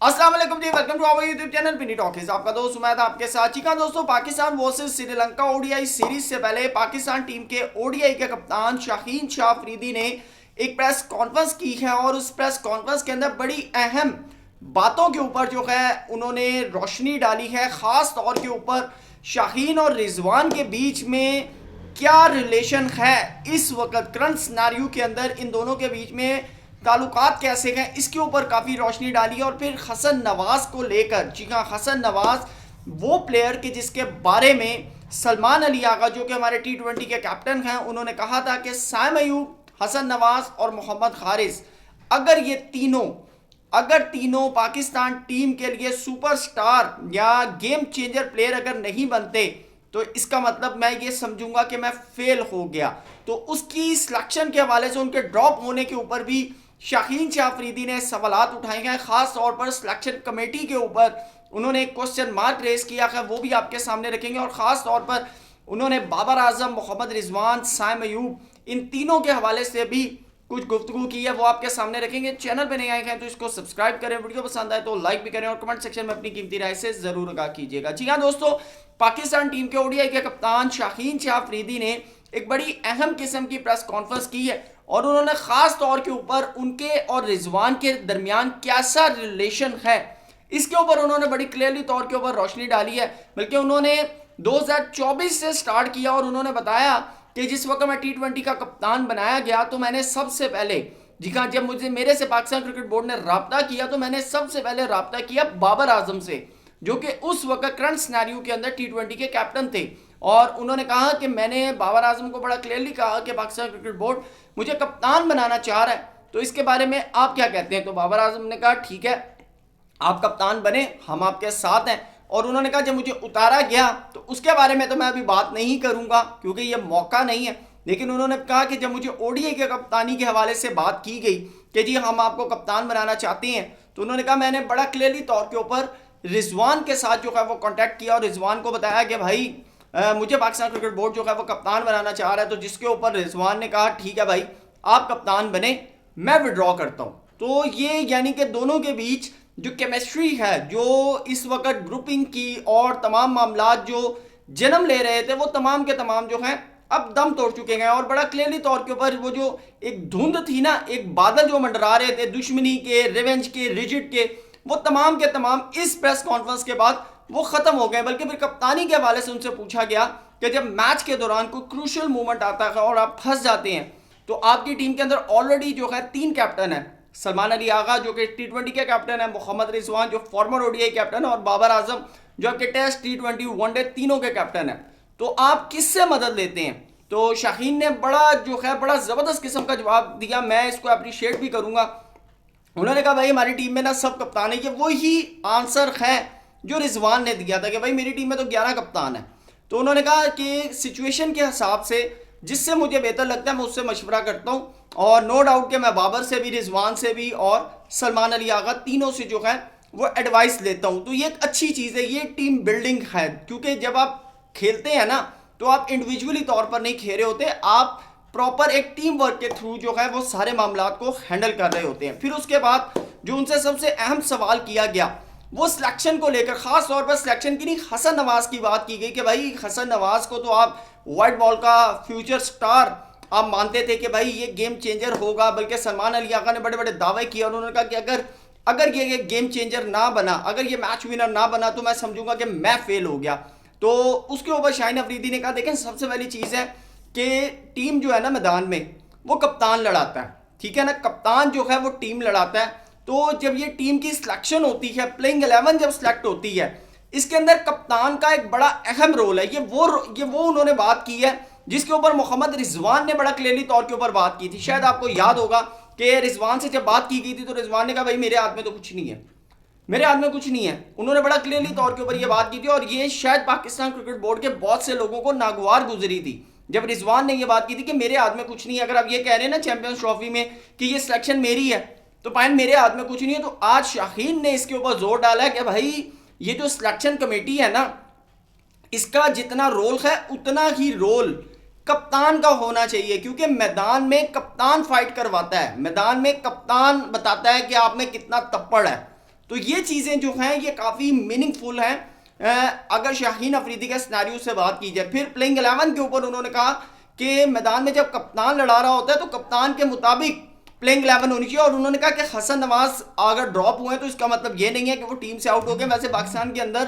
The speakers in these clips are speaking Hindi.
अस्सलाम वालेकुम जी, welcome to our YouTube channel Pini Talkies. आपका दोस्त उमैद आपके साथ। जी हाँ दोस्तों, Pakistan versus Sri Lanka ODI series से पहले पाकिस्तान टीम के ओडीआई के कप्तान शाहीन शाह अफरीदी ने एक प्रेस कॉन्फ्रेंस की है और उस प्रेस कॉन्फ्रेंस के अंदर बड़ी अहम बातों के ऊपर जो है उन्होंने रोशनी डाली है। खास तौर के ऊपर शाहीन और रिजवान के बीच में क्या रिलेशन है इस वक्त करंट सिनेरियो के अंदर, इन दोनों के बीच में ताल्लुकात कैसे हैं, इसके ऊपर काफ़ी रोशनी डाली। और फिर हसन नवाज को लेकर, जी हाँ, हसन नवाज वो प्लेयर के जिसके बारे में सलमान अली आगा जो कि हमारे T20 के कैप्टन हैं, उन्होंने कहा था कि साइम अयूब, हसन नवाज और मोहम्मद हारिस अगर तीनों पाकिस्तान टीम के लिए सुपरस्टार या गेम चेंजर प्लेयर अगर नहीं बनते तो इसका मतलब मैं ये समझूंगा कि मैं फेल हो गया। तो उसकी सिलेक्शन के हवाले से उनके ड्रॉप होने के ऊपर भी शाहीन शाह अफरीदी ने सवालात उठाए हैं। खास तौर पर सिलेक्शन कमेटी के ऊपर उन्होंने एक क्वेश्चन मार्क रेस किया है, वो भी आपके सामने रखेंगे। और ख़ास तौर पर उन्होंने बाबर आजम, मोहम्मद रिजवान, साइम अयूब, इन तीनों के हवाले से भी कुछ गुफ्तगू की है, वो आपके सामने रखेंगे। चैनल पे नहीं आए हैं तो इसको सब्सक्राइब करें, वीडियो पसंद आए तो लाइक भी करें और कमेंट सेक्शन में अपनी कीमती राय से जरूर आगाह कीजिएगा। जी हाँ दोस्तों, पाकिस्तान टीम के ओडीआई के कप्तान शाहीन शाह अफरीदी ने एक बड़ी अहम किस्म की प्रेस कॉन्फ्रेंस की है और उन्होंने खास तौर के ऊपर उनके और रिजवान के दरमियान कैसा रिलेशन है इसके ऊपर उन्होंने बड़ी क्लियरली तौर के ऊपर रोशनी डाली है। बल्कि उन्होंने 2024 से स्टार्ट किया और उन्होंने बताया कि जिस वक्त मैं T20 का कप्तान बनाया गया तो मैंने सबसे पहले, जी हाँ, जब मुझे मेरे से पाकिस्तान क्रिकेट बोर्ड ने राब्ता किया तो मैंने सबसे पहले राब्ता किया बाबर आजम से, जो कि उस वक्त करंट सिनेरियो के अंदर T20 के कैप्टन थे। और उन्होंने कहा कि मैंने बाबर आजम को बड़ा क्लियरली कहा कि पाकिस्तान क्रिकेट बोर्ड मुझे कप्तान बनाना चाह रहा है, तो इसके बारे में आप क्या कहते हैं। तो बाबर आजम ने कहा ठीक है, आप कप्तान बने, हम आपके साथ हैं। और उन्होंने कहा जब मुझे उतारा गया तो उसके बारे में तो मैं अभी बात नहीं करूंगा क्योंकि ये मौका नहीं है। लेकिन उन्होंने कहा कि जब मुझे ओडीआई के कप्तानी के हवाले से बात की गई कि जी हम आपको कप्तान बनाना चाहते हैं, तो उन्होंने कहा मैंने बड़ा क्लियरली तौर के ऊपर रिजवान के साथ जो है वो कॉन्टैक्ट किया और रिजवान को बताया कि भाई मुझे पाकिस्तान क्रिकेट बोर्ड जो है वो कप्तान बनाना चाह रहा है। तो जिसके ऊपर रिजवान ने कहा ठीक है भाई, आप कप्तान बने, मैं विड्रॉ करता हूँ। तो ये यानी कि दोनों के बीच जो केमिस्ट्री है, जो इस वक्त ग्रुपिंग की और तमाम मामला जो जन्म ले रहे थे, वो तमाम के तमाम जो हैं अब दम तोड़ चुके हैं। और बड़ा क्लियरली तौर के ऊपर वो जो एक धुंध थी ना, एक बादल जो मंडरा रहे थे दुश्मनी के, रिवेंज के, रिजिट के, वो तमाम के तमाम इस प्रेस कॉन्फ्रेंस के बाद वो खत्म हो गए। बल्कि फिर कप्तानी के हवाले से उनसे पूछा गया कि जब मैच के दौरान कोई क्रूशियल मूवमेंट आता है और आप फंस जाते हैं तो आपकी टीम के अंदर ऑलरेडी जो है 3 कैप्टन है, सलमान अली आगा जो कि T20 के कैप्टन है, मोहम्मद रिजवान जो फॉर्मर ओडीआई कैप्टन है और बाबर आजम जो आपके टेस्ट, T20, वनडे तीनों के कैप्टन है। तो आप किससे मदद लेते हैं। तो शाहीन ने बड़ा जबरदस्त किस्म का जवाब दिया, मैं इसको अप्रिशिएट भी करूंगा। उन्होंने कहा भाई हमारी टीम में ना सब कप्तान है, ये वही आंसर है जो रिजवान ने दिया था कि भाई मेरी टीम में तो 11 कप्तान है। तो उन्होंने कहा कि सिचुएशन के हिसाब से जिससे मुझे बेहतर लगता है मैं उससे मशवरा करता हूँ और नो डाउट कि मैं बाबर से भी, रिजवान से भी और सलमान अली आगा तीनों से जो है वो एडवाइस लेता हूँ। तो ये एक अच्छी चीज़ है, ये टीम बिल्डिंग है। क्योंकि जब आप खेलते हैं ना तो आप इंडिविजुअली तौर पर नहीं खेल रहे होते, आप प्रॉपर एक टीम वर्क के थ्रू जो है वो सारे मामला को हैंडल कर रहे होते हैं। फिर उसके बाद जो उनसे सबसे अहम सवाल किया गया वो सिलेक्शन को लेकर, खास तौर पर सिलेक्शन की नहीं, हसन नवाज की बात की गई कि भाई हसन नवाज को तो आप वाइट बॉल का फ्यूचर स्टार आप मानते थे कि भाई ये गेम चेंजर होगा। बल्कि सलमान अली आगा ने बड़े बड़े दावे किए और उन्होंने कहा कि अगर ये गेम चेंजर ना बना, अगर ये मैच विनर ना बना तो मैं समझूंगा कि मैं फेल हो गया। तो उसके ऊपर शाहीन अफरीदी ने कहा देखें सबसे पहली चीज़ है कि टीम जो है ना मैदान में वो कप्तान लड़ाता है, ठीक है ना, कप्तान जो है वो टीम लड़ाता है। तो जब ये टीम की सिलेक्शन होती है, प्लेइंग 11 जब सिलेक्ट होती है, इसके अंदर कप्तान का एक बड़ा अहम रोल है। ये वो उन्होंने बात की है जिसके ऊपर मोहम्मद रिजवान ने बड़ा क्लियरली तौर के ऊपर बात की थी। शायद आपको याद होगा कि रिजवान से जब बात की गई थी तो रिजवान ने कहा भाई मेरे हाथ में तो कुछ नहीं है, मेरे हाथ में कुछ नहीं है। उन्होंने बड़ा क्लियरली तौर के ऊपर ये बात की थी और ये शायद पाकिस्तान क्रिकेट बोर्ड के बहुत से लोगों को नागवार गुजरी थी जब रिजवान ने ये बात की थी कि मेरे हाथ में कुछ नहीं है। अगर आप ये कह रहे हैं ना चैंपियंस ट्रॉफी में कि ये सिलेक्शन मेरी है तो पाइन मेरे हाथ में कुछ नहीं है। तो आज शाहीन ने इसके ऊपर जोर डाला है कि भाई ये जो सिलेक्शन कमेटी है ना, इसका जितना रोल है उतना ही रोल कप्तान का होना चाहिए। क्योंकि मैदान में कप्तान फाइट करवाता है, मैदान में कप्तान बताता है कि आप में कितना तप्पड़ है। तो ये चीज़ें जो हैं ये काफ़ी मीनिंगफुल हैं। अगर शाहीन अफरीदी के सिनेरियो से बात की जाए, फिर प्लेइंग 11 के ऊपर उन्होंने कहा कि मैदान में जब कप्तान लड़ा रहा होता है तो कप्तान के मुताबिक प्लेइंग 11 होनी चाहिए। और उन्होंने कहा कि हसन नवाज अगर ड्रॉप हुए तो इसका मतलब ये नहीं है कि वो टीम से आउट हो गए। वैसे पाकिस्तान के अंदर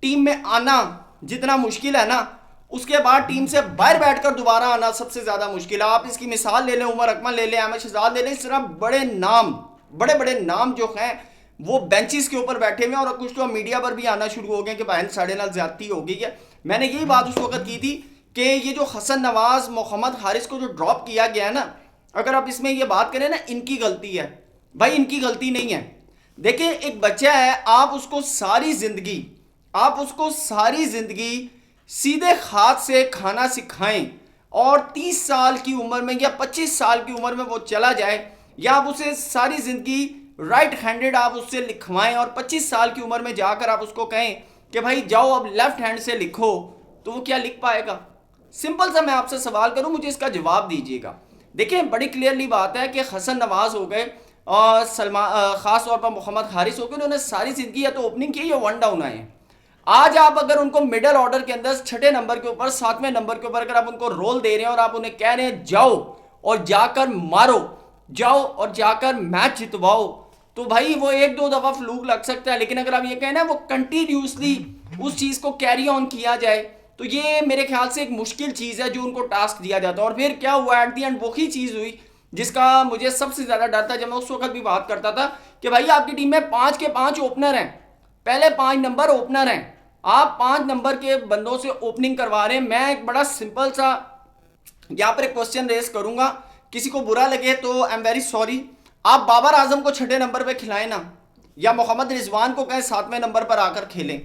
टीम में आना जितना मुश्किल है ना, उसके बाद टीम से बाहर बैठकर दोबारा आना सबसे ज्यादा मुश्किल है। आप इसकी मिसाल ले लें, उमर अकमल ले लें, अहमद शहजाद ले लें, इस तरह बड़े बड़े नाम जो हैं वो बेंचेस के ऊपर बैठे हुए हैं। और कुछ तो मीडिया पर भी आना शुरू हो गए कि भाई साढ़े नाल ज्यादती हो गई है। मैंने यही बात उस वक्त की थी कि ये जो हसन नवाज मोहम्मद हारिस को जो ड्रॉप किया गया है ना, अगर आप इसमें ये बात करें ना, इनकी गलती है भाई, इनकी गलती नहीं है। देखिए एक बच्चा है, आप उसको सारी जिंदगी सीधे हाथ से खाना सिखाएं और 30 साल की उम्र में या 25 साल की उम्र में वो चला जाए, या आप उसे सारी जिंदगी राइट हैंडेड आप उससे लिखवाएं और 25 साल की उम्र में जाकर आप उसको कहें कि भाई जाओ अब लेफ्ट हैंड से लिखो, तो वो क्या लिख पाएगा? सिंपल सा मैं आपसे सवाल करूं, मुझे इसका जवाब दीजिएगा। देखिए बड़ी क्लियरली बात है कि हसन नवाज हो गए और खास तौर पर मोहम्मद हारिस हो गए, उन्होंने सारी जिंदगी या तो ओपनिंग की या वन डाउन आए। आज आप अगर उनको मिडिल ऑर्डर के अंदर 6ठे नंबर के ऊपर 7वें नंबर के ऊपर अगर आप उनको रोल दे रहे हैं और आप उन्हें कह रहे हैं जाओ और जाकर मारो, जाओ और जाकर मैच जितवाओ, तो भाई वो एक दो दफा फ्लूक लग सकता है। लेकिन अगर आप ये कहना वो कंटिन्यूसली उस चीज को कैरी ऑन किया जाए, तो ये मेरे ख्याल से एक मुश्किल चीज है जो उनको टास्क दिया जाता है। और फिर क्या हुआ एट दी एंड, वही चीज हुई जिसका मुझे सबसे ज्यादा डर था जब मैं उस वक्त भी बात करता था कि भाई आपकी टीम में 5 के 5 ओपनर हैं, पहले 5 नंबर ओपनर हैं, आप 5 नंबर के बंदों से ओपनिंग करवा रहे हैं। मैं एक बड़ा सिंपल सा यहां पर एक क्वेश्चन रेस करूंगा, किसी को बुरा लगे तो आई एम वेरी सॉरी। आप बाबर आजम को 6ठे नंबर पे खिलाएं ना, या मोहम्मद रिजवान को कहें 7वें नंबर पर आकर खेलें,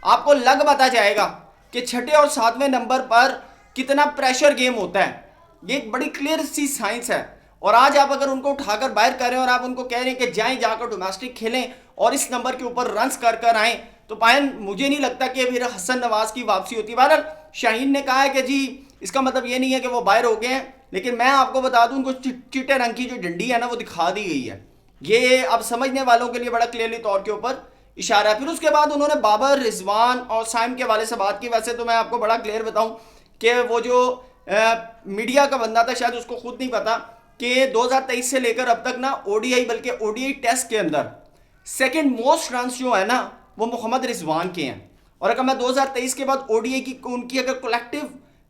आपको लग पता जाएगा कि 6ठे और 7वें नंबर पर कितना प्रेशर गेम होता है। ये एक बड़ी क्लियर सी साइंस है। और आज आप अगर उनको उठाकर बाहर करें और आप उनको कह रहे हैं कि जाएं जाकर डोमेस्टिक खेलें और इस नंबर के ऊपर रन्स कर कर आएं, तो पायन मुझे नहीं लगता कि फिर हसन नवाज की वापसी होती। बहरहाल शाहीन ने कहा है कि जी इसका मतलब ये नहीं है कि वो बाहर हो गए हैं, लेकिन मैं आपको बता दूं उनको चिट्टे रंग की जो डंडी है ना वो दिखा दी गई है। ये अब समझने वालों के लिए बड़ा क्लियरली तौर के ऊपर इशारा है। फिर उसके बाद उन्होंने बाबर, रिजवान और साइम के वाले से बात की। वैसे तो मैं आपको बड़ा क्लियर बताऊं कि वो जो मीडिया का बंदा था शायद उसको खुद नहीं पता कि 2023 से लेकर अब तक ना ओडीआई, बल्कि ओडीआई टेस्ट के अंदर सेकंड मोस्ट रन जो है ना वो मोहम्मद रिजवान के हैं। और अगर मैं 2023 के बाद ओडीआई की उनकी अगर कलेक्टिव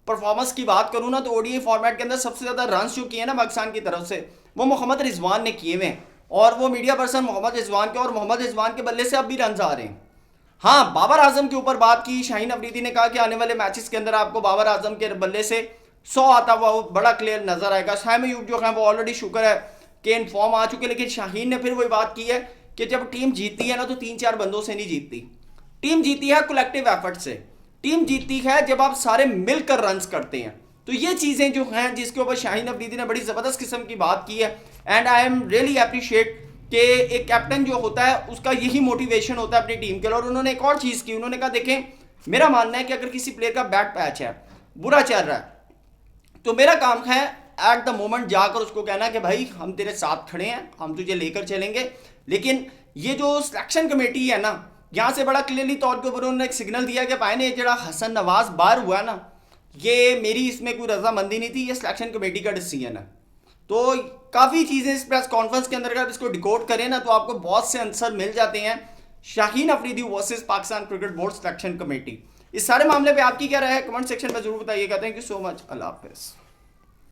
परफॉर्मेंस की बात करूं ना, तो ओडीआई फॉर्मेट के अंदर सबसे ज्यादा रन जो किए ना पाकिस्तान की तरफ से वो मोहम्मद रिजवान ने किए हुए हैं। और वो मीडिया पर्सन मोहम्मद रिजवान के, और मोहम्मद रिजवान के बल्ले से अब भी रन आ रहे हैं। हाँ, बाबर आजम के ऊपर बात की, शाहीन अफरीदी ने कहा कि आने वाले मैचेस के अंदर आपको बाबर आजम के बल्ले से 100 आता हुआ बड़ा क्लियर नजर आएगा। शायम अयूब जो है वो ऑलरेडी शुक्र है कि इन फॉर्म आ चुके, लेकिन शाहीन ने फिर वही बात की है कि जब टीम जीतती है ना तो 3-4 बंदों से नहीं जीतती, टीम जीती है कलेक्टिव एफर्ट से, टीम जीतती है जब आप सारे मिलकर रन्स करते हैं। तो ये चीजें जो हैं जिसके ऊपर शाहीन अफरीदी ने बड़ी जबरदस्त किस्म की बात की है, and I am really appreciate कि एक कैप्टन जो होता है उसका यही मोटिवेशन होता है अपनी टीम के लिए। और उन्होंने एक और चीज की, उन्होंने कहा देखें मेरा मानना है कि अगर किसी प्लेयर का बैड पैच है, बुरा चल रहा है, तो मेरा काम है एट द मोमेंट जाकर उसको कहना कि भाई हम तेरे साथ खड़े हैं, हम तुझे लेकर चलेंगे। लेकिन ये जो सिलेक्शन कमेटी है ना, यहां से बड़ा क्लियरली तौर के ऊपर उन्होंने एक सिग्नल दिया कि भाई ने जरा हसन नवाज बाहर हुआ ना, ये मेरी इसमें कोई रजामंदी नहीं थी, ये सिलेक्शन कमेटी का डिसीजन है। तो काफ़ी चीज़ें इस प्रेस कॉन्फ्रेंस के अंदर अगर इसको डिकोड करें ना तो आपको बहुत से आंसर मिल जाते हैं। Shaheen Afridi versus Pakistan cricket board selection committee, इस सारे मामले पे आपकी क्या राय है कमेंट सेक्शन में जरूर बताइएगा। थैंक यू सो मच, अल्लाह हाफिज़।